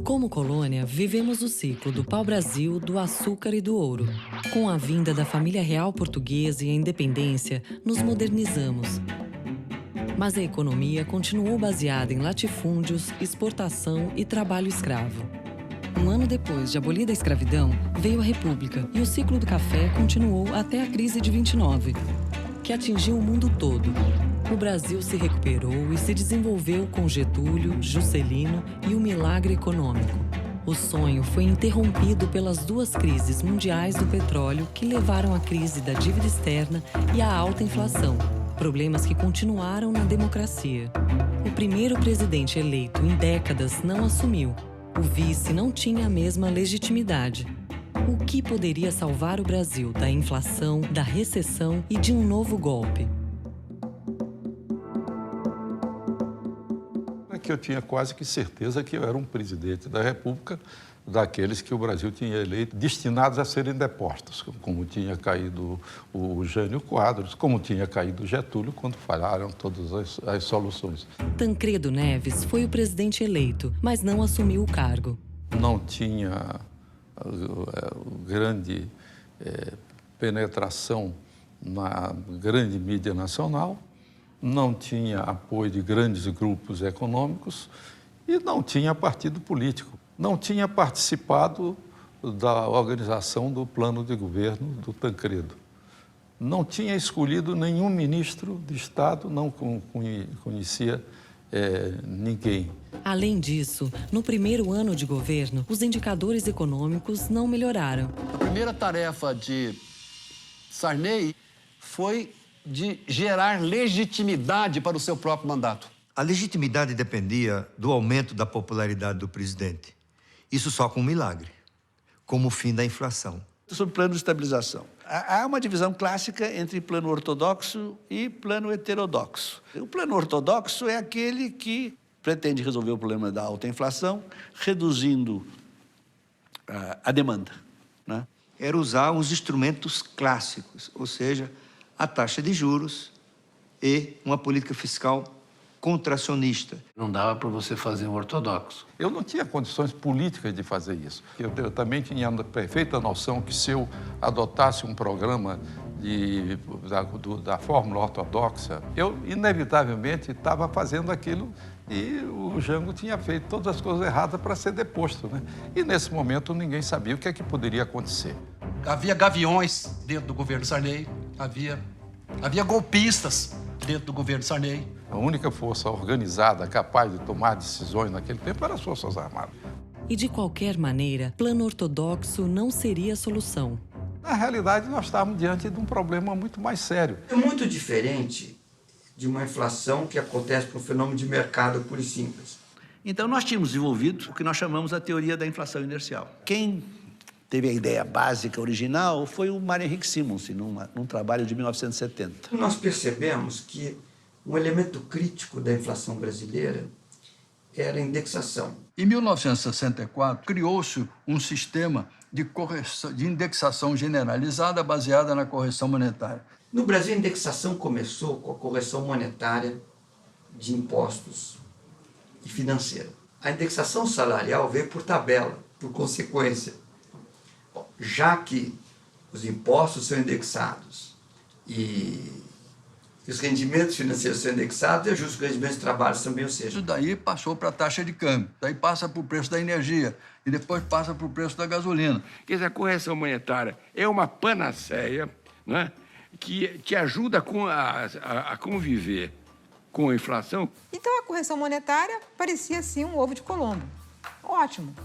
Como colônia, vivemos o ciclo do pau-brasil, do açúcar e do ouro. Com a vinda da família real portuguesa e a independência, nos modernizamos. Mas a economia continuou baseada em latifúndios, exportação e trabalho escravo. Um ano depois de abolida a escravidão, veio a República e o ciclo do café continuou até a crise de 29, que atingiu o mundo todo. O Brasil se recuperou e se desenvolveu com Getúlio, Juscelino e o milagre econômico. O sonho foi interrompido pelas duas crises mundiais do petróleo que levaram à crise da dívida externa e à alta inflação, problemas que continuaram na democracia. O primeiro presidente eleito em décadas não assumiu. O vice não tinha a mesma legitimidade. O que poderia salvar o Brasil da inflação, da recessão e de um novo golpe? Que eu tinha quase que certeza que eu era um presidente da República, daqueles que o Brasil tinha eleito, destinados a serem depostos, como tinha caído o Jânio Quadros, como tinha caído o Getúlio, quando falharam todas as soluções. Tancredo Neves foi o presidente eleito, mas não assumiu o cargo. Não tinha grande penetração na grande mídia nacional, não tinha apoio de grandes grupos econômicos e não tinha partido político. Não tinha participado da organização do plano de governo do Tancredo. Não tinha escolhido nenhum ministro de Estado, não conhecia ninguém. Além disso, no primeiro ano de governo, os indicadores econômicos não melhoraram. A primeira tarefa de Sarney foi de gerar legitimidade para o seu próprio mandato. A legitimidade dependia do aumento da popularidade do presidente. Isso só com um milagre, como o fim da inflação. Sobre plano de estabilização. Há uma divisão clássica entre plano ortodoxo e plano heterodoxo. O plano ortodoxo é aquele que pretende resolver o problema da alta inflação, reduzindo a demanda, né? Era usar os instrumentos clássicos, ou seja, a taxa de juros e uma política fiscal contracionista. Não dava para você fazer um ortodoxo. Eu não tinha condições políticas de fazer isso. Eu também tinha a perfeita noção que se eu adotasse um programa da fórmula ortodoxa, eu inevitavelmente estava fazendo aquilo e o Jango tinha feito todas as coisas erradas para ser deposto, né? E nesse momento ninguém sabia o que é que poderia acontecer. Havia gaviões dentro do governo Sarney, havia golpistas dentro do governo Sarney. A única força organizada capaz de tomar decisões naquele tempo era as Forças Armadas. E de qualquer maneira, plano ortodoxo não seria a solução. Na realidade, nós estávamos diante de um problema muito mais sério. É muito diferente de uma inflação que acontece por um fenômeno de mercado puro e simples. Então, nós tínhamos desenvolvido o que nós chamamos a teoria da inflação inercial. Quem teve a ideia básica original foi o Mário Henrique Simonsen, num trabalho de 1970. Nós percebemos que um elemento crítico da inflação brasileira era a indexação. Em 1964, criou-se um sistema de indexação generalizada baseada na correção monetária. No Brasil, a indexação começou com a correção monetária de impostos e financeira. A indexação salarial veio por tabela, por consequência. Já que os impostos são indexados e os rendimentos financeiros são indexados, é justo que os rendimentos de trabalho também o sejam. Isso daí passou para a taxa de câmbio, daí passa para o preço da energia e depois passa para o preço da gasolina. Quer dizer, a correção monetária é uma panaceia, né, que ajuda a conviver com a inflação. Então a correção monetária parecia assim um ovo de Colombo. Ótimo.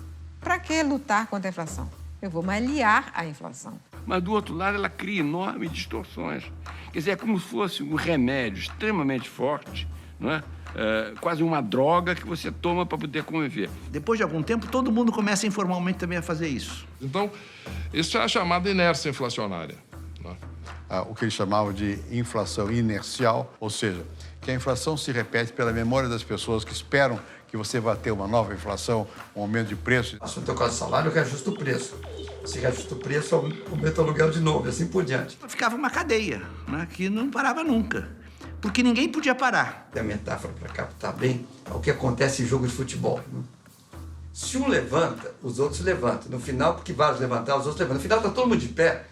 Para que lutar contra a inflação? Eu vou me aliar à inflação. Mas, do outro lado, ela cria enormes distorções. Quer dizer, é como se fosse um remédio extremamente forte, não é? Quase uma droga que você toma para poder conviver. Depois de algum tempo, todo mundo começa informalmente também a fazer isso. Então, isso é a chamada inércia inflacionária, né? o que eles chamavam de inflação inercial, ou seja, que a inflação se repete pela memória das pessoas que esperam que você vá ter uma nova inflação, um aumento de preço. Se no teu caso de salário, eu reajusto o preço. Se reajusta o preço, aumenta o aluguel de novo, e assim por diante. Ficava uma cadeia, né, que não parava nunca, porque ninguém podia parar. A metáfora para captar bem é o que acontece em jogo de futebol. Né? Se um levanta, os outros levantam. No final, porque vários levantaram, os outros levantam. No final está todo mundo de pé.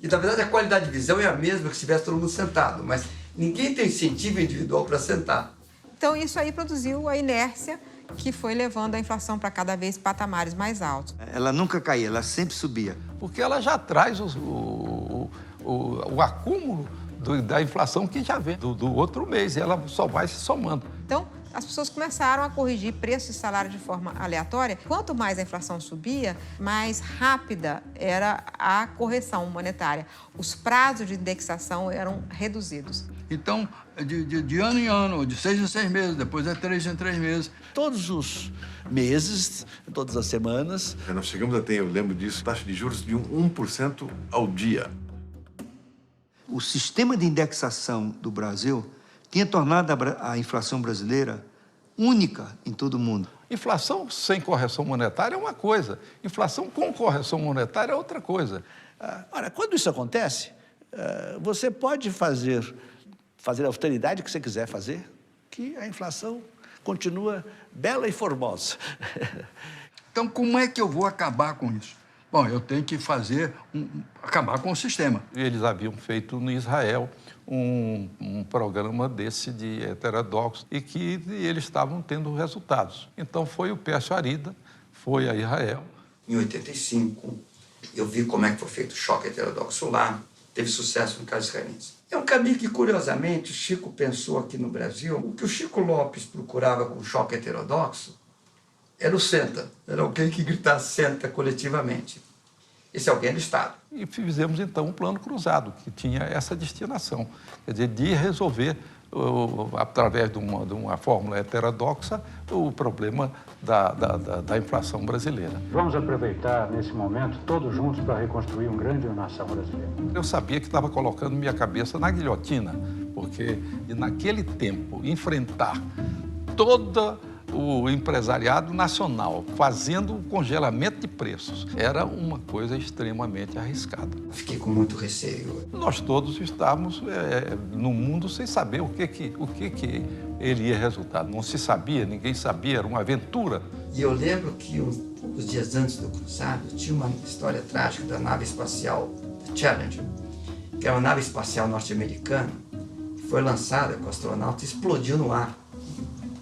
E, na verdade, a qualidade de visão é a mesma que se tivesse todo mundo sentado. Mas ninguém tem incentivo individual para sentar. Então, isso aí produziu a inércia que foi levando a inflação para cada vez patamares mais altos. Ela nunca caía, ela sempre subia. Porque ela já traz o acúmulo da inflação que já vem do outro mês. E ela só vai se somando. Então, as pessoas começaram a corrigir preço e salário de forma aleatória. Quanto mais a inflação subia, mais rápida era a correção monetária. Os prazos de indexação eram reduzidos. Então, de ano em ano, de 6 em 6 meses, depois é 3 em 3 meses. Todos os meses, todas as semanas. Nós chegamos a ter, eu lembro disso, taxa de juros de 1% ao dia. O sistema de indexação do Brasil tinha tornado a inflação brasileira única em todo o mundo. Inflação sem correção monetária é uma coisa, inflação com correção monetária é outra coisa. Ora, quando isso acontece, você pode fazer a austeridade que você quiser fazer, que a inflação continua bela e formosa. Então, como é que eu vou acabar com isso? Bom, eu tenho que acabar com o sistema. Eles haviam feito no Israel um programa desse de heterodoxo e que eles estavam tendo resultados. Então foi o Pércio Arida, foi a Israel. Em 85, eu vi como é que foi feito o choque heterodoxo lá, teve sucesso no caso israelense. É um caminho que, curiosamente, o Chico pensou aqui no Brasil. O que o Chico Lopes procurava com o choque heterodoxo era o senta, era alguém que gritasse senta coletivamente. Esse alguém do Estado. E fizemos, então, um plano cruzado, que tinha essa destinação, quer dizer, de resolver, através de uma fórmula heterodoxa, o problema da inflação brasileira. Vamos aproveitar, nesse momento, todos juntos para reconstruir uma grande nação brasileira. Eu sabia que estava colocando minha cabeça na guilhotina, porque, naquele tempo, enfrentar toda o empresariado nacional fazendo o congelamento de preços era uma coisa extremamente arriscada. Fiquei com muito receio. Nós todos estávamos no mundo sem saber o que ele ia resultar. Não se sabia, ninguém sabia, era uma aventura. E eu lembro que poucos dias antes do cruzado tinha uma história trágica da nave espacial Challenger, que era uma nave espacial norte-americana, que foi lançada com astronautas e explodiu no ar.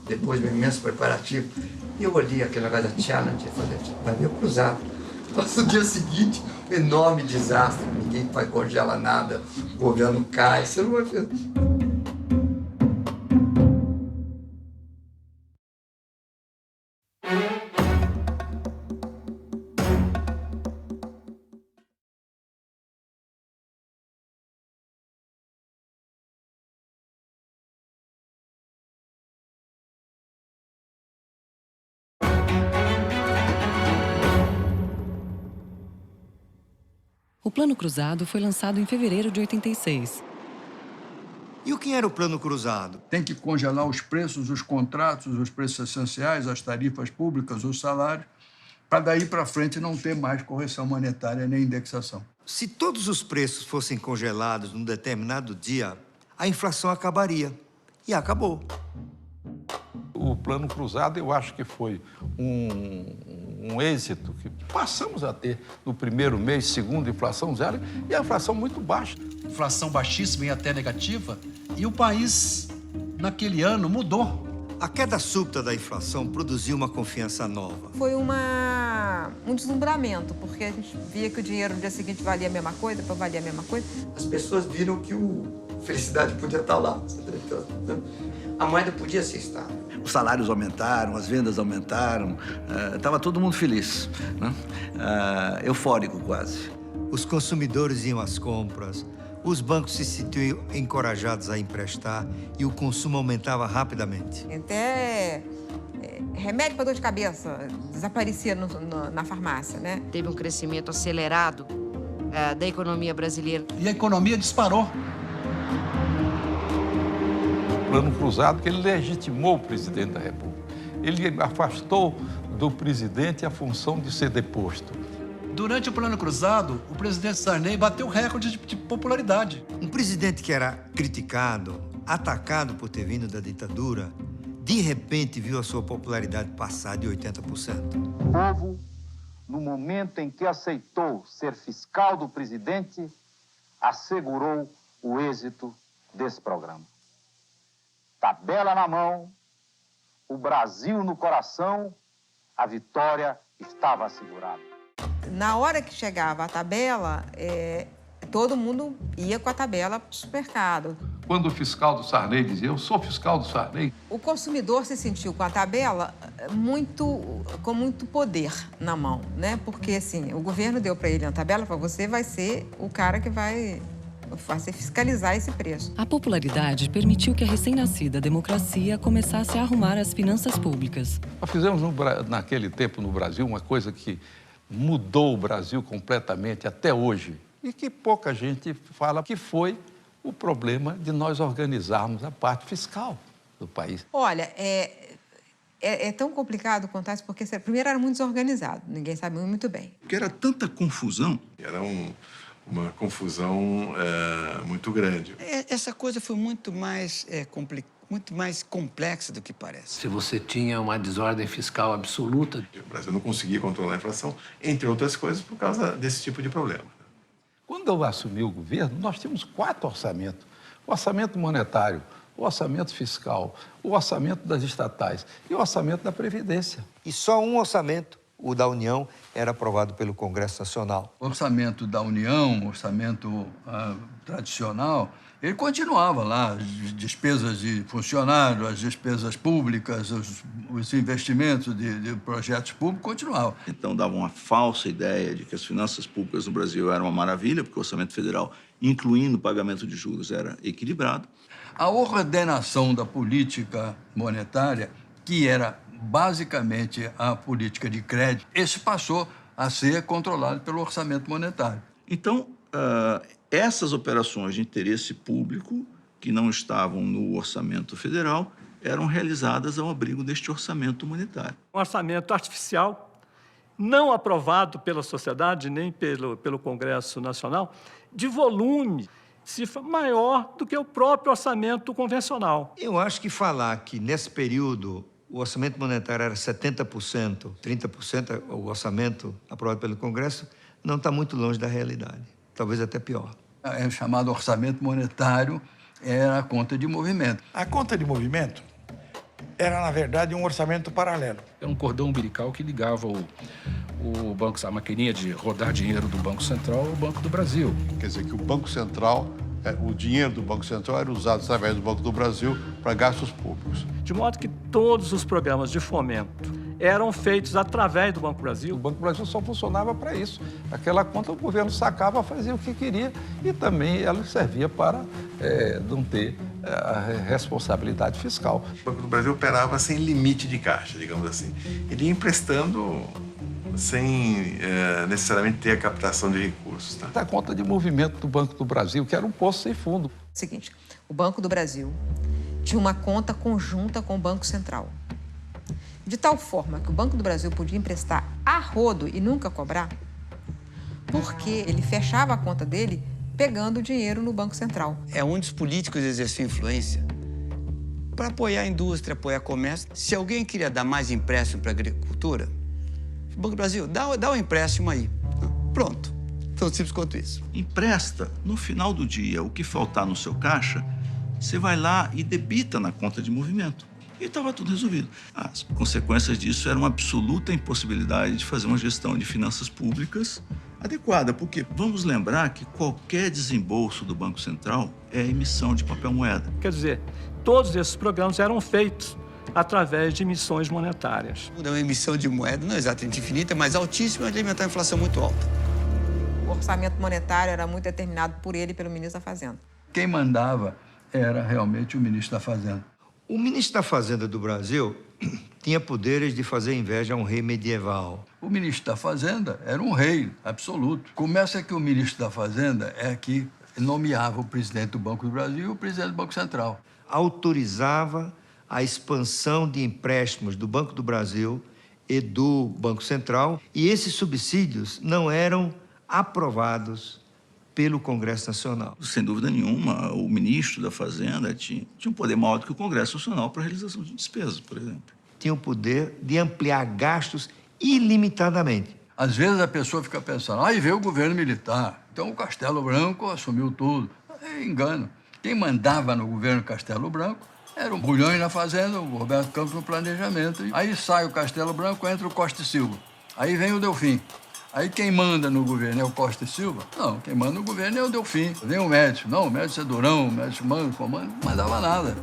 Depois de um imenso preparativo, e eu olhei aquele negócio da Challenger e falei, vai ver o cruzado. Mas no dia seguinte, um enorme desastre, ninguém vai congelar nada, o governo cai, você não vai ver. O Plano Cruzado foi lançado em fevereiro de 86. E o que era o Plano Cruzado? Tem que congelar os preços, os contratos, os preços essenciais, as tarifas públicas, os salários, para daí para frente não ter mais correção monetária nem indexação. Se todos os preços fossem congelados num determinado dia, a inflação acabaria. E acabou. O Plano Cruzado, eu acho que foi um êxito que passamos a ter no primeiro mês, segundo, inflação zero, e a inflação muito baixa. Inflação baixíssima e até negativa, e o país, naquele ano, mudou. A queda súbita da inflação produziu uma confiança nova. Foi um deslumbramento, porque a gente via que o dinheiro no dia seguinte valia a mesma coisa, depois valia a mesma coisa. As pessoas viram que a felicidade podia estar lá. A moeda podia ser estável. Os salários aumentaram, as vendas aumentaram, estava todo mundo feliz, né? Eufórico quase. Os consumidores iam às compras, os bancos se sentiam encorajados a emprestar e o consumo aumentava rapidamente. Até remédio para dor de cabeça desaparecia na farmácia, né? Teve um crescimento acelerado da economia brasileira. E a economia disparou. Plano Cruzado, que ele legitimou o presidente da República. Ele afastou do presidente a função de ser deposto. Durante o Plano Cruzado, o presidente Sarney bateu recorde de popularidade. Um presidente que era criticado, atacado por ter vindo da ditadura, de repente viu a sua popularidade passar de 80%. O povo, no momento em que aceitou ser fiscal do presidente, assegurou o êxito desse programa. Tabela na mão, o Brasil no coração, a vitória estava assegurada. Na hora que chegava a tabela, todo mundo ia com a tabela para o supermercado. Quando o fiscal do Sarney dizia, eu sou fiscal do Sarney. O consumidor se sentiu com a tabela com muito poder na mão, né? Porque, assim, o governo deu para ele uma tabela, para você vai ser o cara que vai fiscalizar esse preço. A popularidade permitiu que a recém-nascida democracia começasse a arrumar as finanças públicas. Nós fizemos naquele tempo no Brasil uma coisa que mudou o Brasil completamente até hoje e que pouca gente fala, que foi o problema de nós organizarmos a parte fiscal do país. Olha, é tão complicado contar isso porque, primeiro, era muito desorganizado, ninguém sabia muito bem. Porque era tanta confusão. Era uma confusão muito grande. Essa coisa foi muito mais complexa do que parece. Se você tinha uma desordem fiscal absoluta... O Brasil não conseguia controlar a inflação, entre outras coisas, por causa desse tipo de problema. Quando eu assumi o governo, nós tínhamos 4 orçamentos. O orçamento monetário, o orçamento fiscal, o orçamento das estatais e o orçamento da Previdência. E só um orçamento, o da União, era aprovado pelo Congresso Nacional. O orçamento da União, o orçamento tradicional, ele continuava lá, as despesas de funcionário, as despesas públicas, os investimentos de projetos públicos continuavam. Então dava uma falsa ideia de que as finanças públicas no Brasil eram uma maravilha, porque o orçamento federal, incluindo o pagamento de juros, era equilibrado. A ordenação da política monetária, que era basicamente a política de crédito, esse passou a ser controlado pelo orçamento monetário. Então, essas operações de interesse público, que não estavam no orçamento federal, eram realizadas ao abrigo deste orçamento monetário. Um orçamento artificial, não aprovado pela sociedade, nem pelo Congresso Nacional, de volume, cifra maior do que o próprio orçamento convencional. Eu acho que falar que, nesse período, o orçamento monetário era 70%, 30% o orçamento aprovado pelo Congresso, não está muito longe da realidade. Talvez até pior. O chamado orçamento monetário era a conta de movimento. A conta de movimento era, na verdade, um orçamento paralelo. Era um cordão umbilical que ligava o banco, a maquininha de rodar dinheiro do Banco Central ao Banco do Brasil. Quer dizer que o Banco Central, o dinheiro do Banco Central era usado através do Banco do Brasil para gastos públicos. De modo que todos os programas de fomento eram feitos através do Banco do Brasil. O Banco do Brasil só funcionava para isso. Aquela conta o governo sacava, fazia o que queria e também ela servia para não ter a responsabilidade fiscal. O Banco do Brasil operava sem limite de caixa, digamos assim. Ele ia emprestando sem necessariamente ter a captação de recursos. Tá? A conta de movimento do Banco do Brasil, que era um poço sem fundo. Seguinte, o Banco do Brasil tinha uma conta conjunta com o Banco Central. De tal forma que o Banco do Brasil podia emprestar a rodo e nunca cobrar, porque ele fechava a conta dele pegando o dinheiro no Banco Central. É onde os políticos exerciam influência para apoiar a indústria, apoiar o comércio. Se alguém queria dar mais empréstimo para a agricultura, o Banco do Brasil, dá um empréstimo aí. Pronto. Tão simples quanto isso. Empresta. No final do dia, o que faltar no seu caixa, você vai lá e debita na conta de movimento. E estava tudo resolvido. As consequências disso eram uma absoluta impossibilidade de fazer uma gestão de finanças públicas adequada, porque vamos lembrar que qualquer desembolso do Banco Central é emissão de papel moeda. Quer dizer, todos esses programas eram feitos através de emissões monetárias. Uma emissão de moeda não é exatamente infinita, mas altíssima, de alimentar a inflação muito alta. O orçamento monetário era muito determinado por ele e pelo ministro da Fazenda. Quem mandava era realmente o ministro da Fazenda. O ministro da Fazenda do Brasil tinha poderes de fazer inveja a um rei medieval. O ministro da Fazenda era um rei absoluto. Começa que o ministro da Fazenda é que nomeava o presidente do Banco do Brasil e o presidente do Banco Central. Autorizava a expansão de empréstimos do Banco do Brasil e do Banco Central, e esses subsídios não eram aprovados pelo Congresso Nacional. Sem dúvida nenhuma, o ministro da Fazenda tinha um poder maior do que o Congresso Nacional para a realização de despesas, por exemplo. Tinha o poder de ampliar gastos ilimitadamente. Às vezes a pessoa fica pensando, aí veio o governo militar, então o Castelo Branco assumiu tudo. É engano. Quem mandava no governo Castelo Branco era o Bulhões na Fazenda, o Roberto Campos no Planejamento. Aí sai o Castelo Branco, entra o Costa e Silva. Aí vem o Delfim. Aí quem manda no governo é o Costa e Silva? Não, quem manda no governo é o Delfim. Vem o Médici. Não, o Médici é durão, o Médici manda, comando, não mandava nada.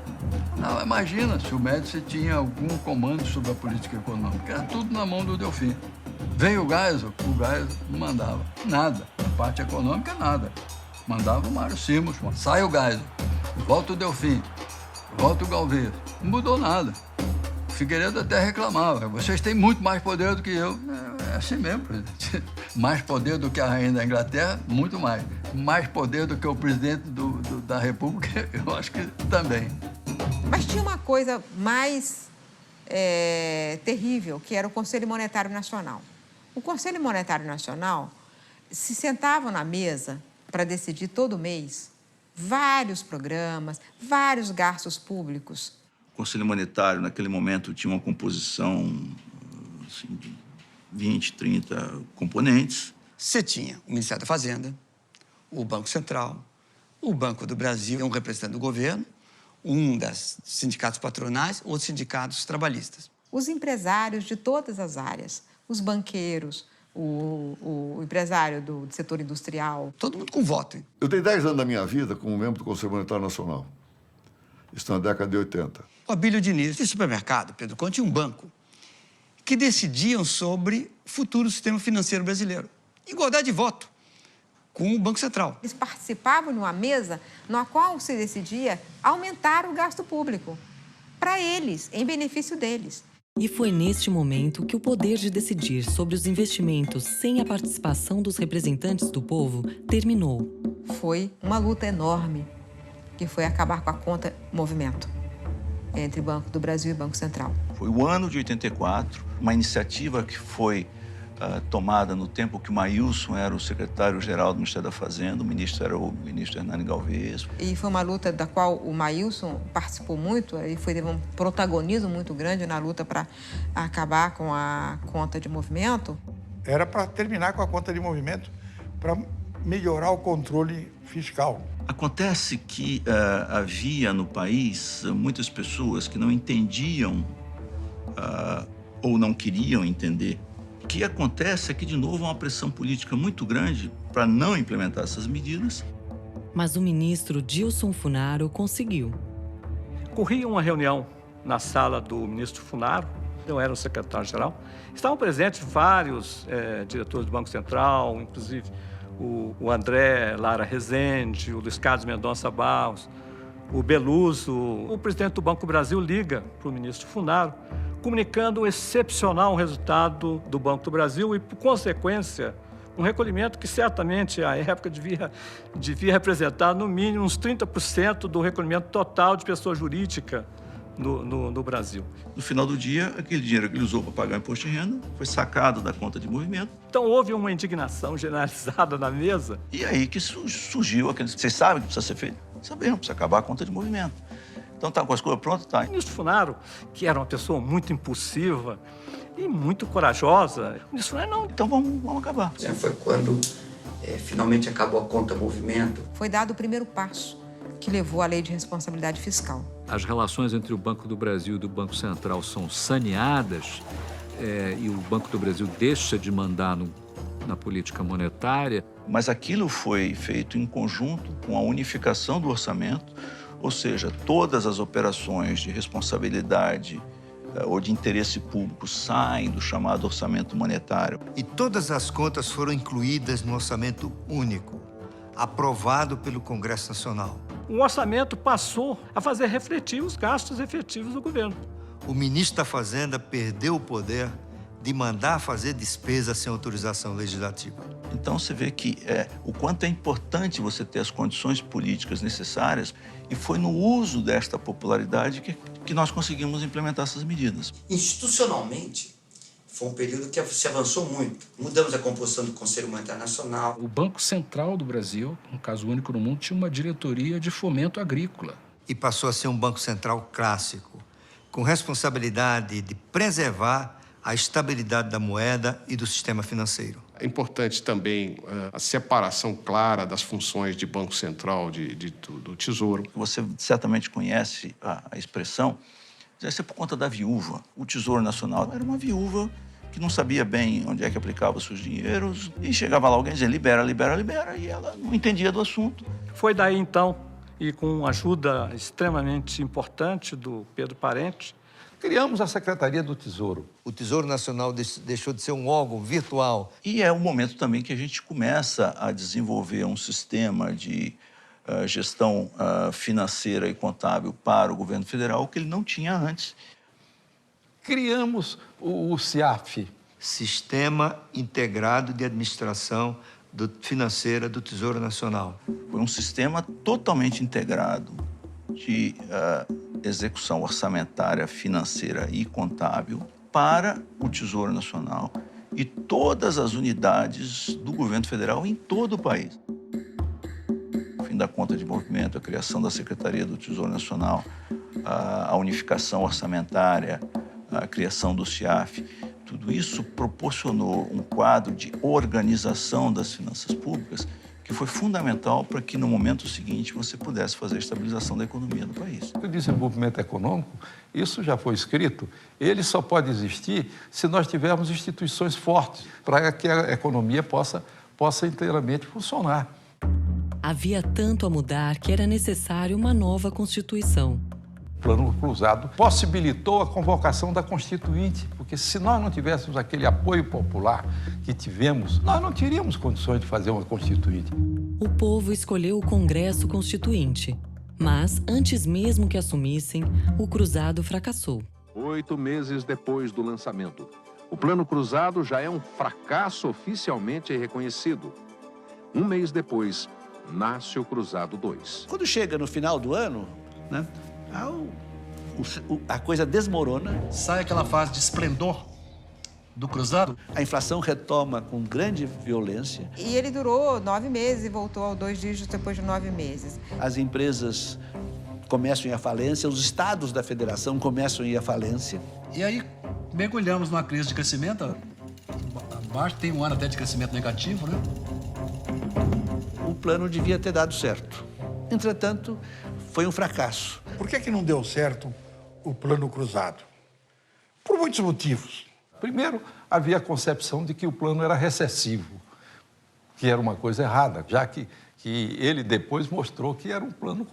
Não, imagina se o Médici tinha algum comando sobre a política econômica. Era tudo na mão do Delfim. Veio o Geisel não mandava nada. A parte econômica, nada. Mandava o Mário Simons. Sai o Geisel, volta o Delfim, volta o Galvez. Não mudou nada. O Figueiredo até reclamava. Vocês têm muito mais poder do que eu. É assim mesmo, presidente. Mais poder do que a rainha da Inglaterra, muito mais. Mais poder do que o presidente da República, eu acho que também. Mas tinha uma coisa mais terrível, que era o Conselho Monetário Nacional. O Conselho Monetário Nacional se sentava na mesa para decidir todo mês vários programas, vários gastos públicos. O Conselho Monetário, naquele momento, tinha uma composição assim, de 20, 30 componentes. Você tinha o Ministério da Fazenda, o Banco Central, o Banco do Brasil, um representante do governo, um dos sindicatos patronais, outros sindicatos trabalhistas. Os empresários de todas as áreas, os banqueiros, o empresário do setor industrial. Todo mundo com voto, hein? Eu tenho 10 anos da minha vida como membro do Conselho Monetário Nacional. Isso na década de 80. O Abílio Diniz, de supermercado, Pedro Conte, tinha um banco que decidiam sobre o futuro do sistema financeiro brasileiro. Igualdade de voto com o Banco Central. Eles participavam de uma mesa na qual se decidia aumentar o gasto público para eles, em benefício deles. E foi neste momento que o poder de decidir sobre os investimentos sem a participação dos representantes do povo terminou. Foi uma luta enorme, que foi acabar com a conta movimento entre Banco do Brasil e Banco Central. Foi o ano de 84, uma iniciativa que foi tomada no tempo que o Maílson era o secretário-geral do Ministério da Fazenda, o ministro era o ministro Hernani Galvez. E foi uma luta da qual o Maílson participou muito, e teve um protagonismo muito grande na luta para acabar com a conta de movimento. Era para terminar com a conta de movimento, para melhorar o controle fiscal. Acontece que havia no país muitas pessoas que não entendiam ou não queriam entender. O que acontece é que, de novo, há uma pressão política muito grande para não implementar essas medidas. Mas o ministro Dilson Funaro conseguiu. Corria uma reunião na sala do ministro Funaro, eu era o secretário-geral. Estavam presentes vários diretores do Banco Central, inclusive o André Lara Rezende, o Luiz Carlos Mendonça Barros, o Beluso. O presidente do Banco do Brasil liga para o ministro Funaro, comunicando o excepcional resultado do Banco do Brasil e, por consequência, um recolhimento que certamente, à época, devia representar, no mínimo, uns 30% do recolhimento total de pessoa jurídica no Brasil. No final do dia, aquele dinheiro que ele usou para pagar o imposto de renda foi sacado da conta de movimento. Então, houve uma indignação generalizada na mesa. E aí que surgiu aquele... Vocês sabem o que precisa ser feito? Sabemos, precisa acabar a conta de movimento. Então, tá com as coisas prontas? Tá. O ministro Funaro, que era uma pessoa muito impulsiva e muito corajosa, o ministro Funaro, não, então vamos acabar. Foi quando finalmente acabou a conta movimento. Foi dado o primeiro passo que levou à Lei de Responsabilidade Fiscal. As relações entre o Banco do Brasil e do Banco Central são saneadas e o Banco do Brasil deixa de mandar na política monetária. Mas aquilo foi feito em conjunto com a unificação do orçamento, ou seja, todas as operações de responsabilidade ou de interesse público saem do chamado orçamento monetário. E todas as contas foram incluídas no orçamento único, aprovado pelo Congresso Nacional. O orçamento passou a fazer refletir os gastos efetivos do governo. o ministro da Fazenda perdeu o poder de mandar fazer despesa sem autorização legislativa. Então você vê que o quanto é importante você ter as condições políticas necessárias, e foi no uso desta popularidade que nós conseguimos implementar essas medidas. Institucionalmente, foi um período que se avançou muito. Mudamos a composição do Conselho Monetário Nacional. O Banco Central do Brasil, um caso único no mundo, tinha uma diretoria de fomento agrícola. E passou a ser um banco central clássico, com responsabilidade de preservar a estabilidade da moeda e do sistema financeiro. É importante também a separação clara das funções de Banco Central do Tesouro. Você certamente conhece a expressão, deve ser por conta da viúva. O Tesouro Nacional era uma viúva que não sabia bem onde é que aplicava os seus dinheiros, e chegava lá alguém dizendo libera, libera, libera, e ela não entendia do assunto. Foi daí, então, e com ajuda extremamente importante do Pedro Parente, criamos a Secretaria do Tesouro. O Tesouro Nacional deixou de ser um órgão virtual. E é o momento também que a gente começa a desenvolver um sistema de gestão financeira e contábil para o governo federal que ele não tinha antes. Criamos o CIAF. Sistema Integrado de Administração Financeira do Tesouro Nacional. Foi um sistema totalmente integrado de execução orçamentária, financeira e contábil para o Tesouro Nacional e todas as unidades do governo federal em todo o país. O fim da conta de movimento, a criação da Secretaria do Tesouro Nacional, a unificação orçamentária, a criação do CIAF, tudo isso proporcionou um quadro de organização das finanças públicas que foi fundamental para que, no momento seguinte, você pudesse fazer a estabilização da economia do país. O desenvolvimento econômico, isso já foi escrito, ele só pode existir se nós tivermos instituições fortes para que a economia possa inteiramente funcionar. Havia tanto a mudar que era necessário uma nova Constituição. O Plano Cruzado possibilitou a convocação da Constituinte, porque se nós não tivéssemos aquele apoio popular que tivemos, nós não teríamos condições de fazer uma Constituinte. O povo escolheu o Congresso Constituinte, mas antes mesmo que assumissem, o Cruzado fracassou. 8 meses depois do lançamento, o Plano Cruzado já é um fracasso oficialmente reconhecido. Um mês depois, nasce o Cruzado 2. Quando chega no final do ano, né? A coisa desmorona. Sai aquela fase de esplendor do Cruzado. A inflação retoma com grande violência. E ele durou 9 meses e voltou ao 2 dígitos depois de 9 meses. As empresas começam a ir à falência, os estados da federação começam a ir à falência. E aí mergulhamos numa crise de crescimento. Abaixo tem um ano até de crescimento negativo, né? O plano devia ter dado certo. Entretanto, foi um fracasso. Por que não deu certo o Plano Cruzado? Por muitos motivos. Primeiro, havia a concepção de que o plano era recessivo, que era uma coisa errada, já que ele depois mostrou que era um plano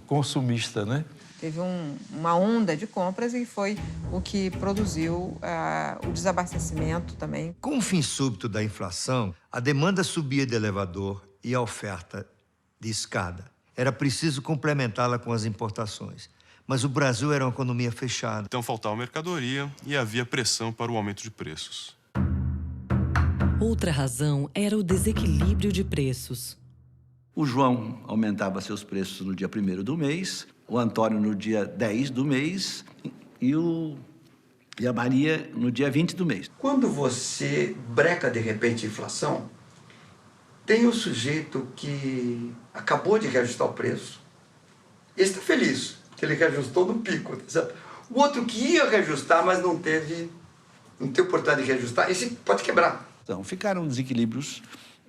consumista, né? Teve uma onda de compras e foi o que produziu o desabastecimento também. Com o fim súbito da inflação, a demanda subia de elevador e a oferta de escada. Era preciso complementá-la com as importações. Mas o Brasil era uma economia fechada. Então faltava mercadoria e havia pressão para o aumento de preços. Outra razão era o desequilíbrio de preços. O João aumentava seus preços no dia 1º do mês, o Antônio no dia 10 do mês e a Maria no dia 20 do mês. Quando você breca de repente a inflação, tem o sujeito que acabou de reajustar o preço. Esse está feliz, que ele reajustou no pico. Sabe? O outro que ia reajustar, mas não teve oportunidade de reajustar, esse pode quebrar. Então, ficaram desequilíbrios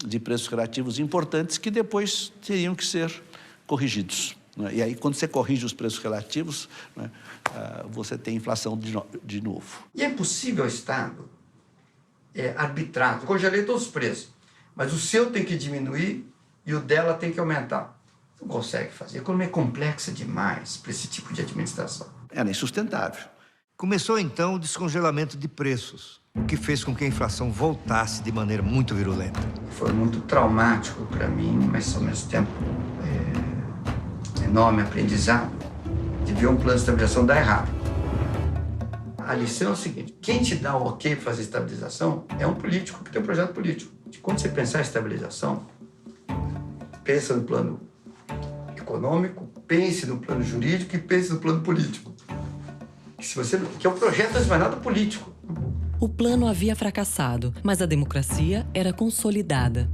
de preços relativos importantes que depois teriam que ser corrigidos. E aí, quando você corrige os preços relativos, né, você tem inflação de novo. E é possível o Estado arbitrar. Eu congelei todos os preços, mas o seu tem que diminuir e o dela tem que aumentar. Não consegue fazer. A economia é complexa demais para esse tipo de administração. Era insustentável. Começou, então, o descongelamento de preços, o que fez com que a inflação voltasse de maneira muito virulenta. Foi muito traumático para mim, mas, ao mesmo tempo, enorme aprendizado de ver um plano de estabilização dar errado. A lição é o seguinte: quem te dá o ok para fazer estabilização é um político que tem um projeto político. Quando você pensar em estabilização, pensa no plano econômico, pense no plano jurídico e pense no plano político. Que é um projeto antes de mais nada político. O plano havia fracassado, mas a democracia era consolidada.